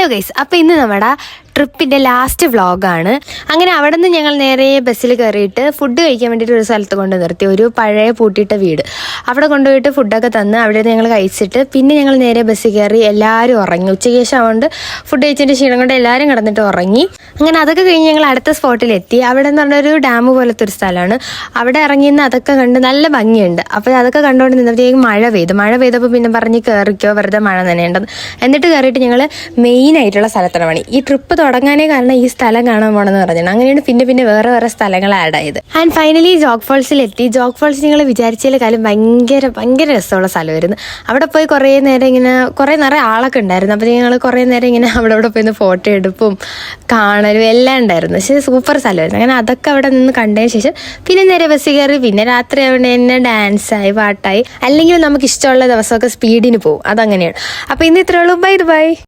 Hello guys, അപ്പോൾ ഇന്ന് നമ്മുടെ ട്രിപ്പിൻ്റെ ലാസ്റ്റ് വ്ളോഗാണ്. അങ്ങനെ അവിടെ നിന്ന് ഞങ്ങൾ നേരെ ബസ്സിൽ കയറിയിട്ട് ഫുഡ് കഴിക്കാൻ വേണ്ടിയിട്ട് ഒരു സ്ഥലത്ത് കൊണ്ട് നിർത്തി. ഒരു പഴയ പൂട്ടിയിട്ട വീട്, അവിടെ കൊണ്ടുപോയിട്ട് ഫുഡൊക്കെ തന്ന് അവിടെ നിന്ന് ഞങ്ങൾ കഴിച്ചിട്ട് പിന്നെ ഞങ്ങൾ നേരെ ബസ്സിൽ കയറി. എല്ലാവരും ഉറങ്ങി. ഉച്ചയ്ക്ക് ശേഷം അതുകൊണ്ട് ഫുഡ് കഴിച്ചതിൻ്റെ ക്ഷീണം കൊണ്ട് എല്ലാവരും കിടന്നിട്ട് ഉറങ്ങി. അങ്ങനെ അതൊക്കെ കഴിഞ്ഞ് ഞങ്ങൾ അടുത്ത സ്പോട്ടിലെത്തി. അവിടെ എന്ന് പറഞ്ഞൊരു ഡാം പോലത്തെ ഒരു സ്ഥലമാണ്. അവിടെ ഇറങ്ങിയെന്ന് അതൊക്കെ കണ്ട് നല്ല ഭംഗിയുണ്ട്. അപ്പോൾ അതൊക്കെ കണ്ടുകൊണ്ട് നിന്നപ്പോഴത്തേക്കും മഴ പെയ്തപ്പോൾ പിന്നെ പറഞ്ഞ് കയറിക്കോ, വെറുതെ മഴ നനയേണ്ടത്. എന്നിട്ട് കയറിയിട്ട് ഞങ്ങൾ മെയിനായിട്ടുള്ള സ്ഥലത്താണ് പണി. ഈ ട്രിപ്പ് തുടങ്ങാനേ കാരണം ഈ സ്ഥലം കാണാൻ പോകണമെന്ന് പറഞ്ഞാണ്. അങ്ങനെയാണ് പിന്നെ വേറെ സ്ഥലങ്ങൾ ആഡ് ആയത്. ആൻഡ് ഫൈനലി ജോഗ് ഫോൾസിലെത്തി. ജോഗ് ഫോൾസ് നിങ്ങൾ വിചാരിച്ചതിലേക്കാളും ഭയങ്കര രസമുള്ള സ്ഥലമായിരുന്നു. അവിടെ പോയി കുറേ നിറയെ ആളൊക്കെ ഉണ്ടായിരുന്നു. അപ്പോൾ ഞങ്ങൾ കുറേ നേരം ഇങ്ങനെ അവിടെ പോയി ഫോട്ടോ എടുപ്പും കാണലും എല്ലാം ഉണ്ടായിരുന്നു. പക്ഷേ സൂപ്പർ സ്ഥലമായിരുന്നു. അങ്ങനെ അതൊക്കെ അവിടെ നിന്ന് കണ്ടതിന് ശേഷം പിന്നെ നേരെ ബസ്സിൽ കയറി. പിന്നെ രാത്രി അവിടെ തന്നെ ഡാൻസായി, പാട്ടായി. അല്ലെങ്കിൽ നമുക്ക് ഇഷ്ടമുള്ള ദിവസമൊക്കെ സ്പീഡിന് പോകും. അതങ്ങനെയാണ്. അപ്പോൾ ഇന്ന് ഇത്രയേ ഉള്ളൂ. ബൈ.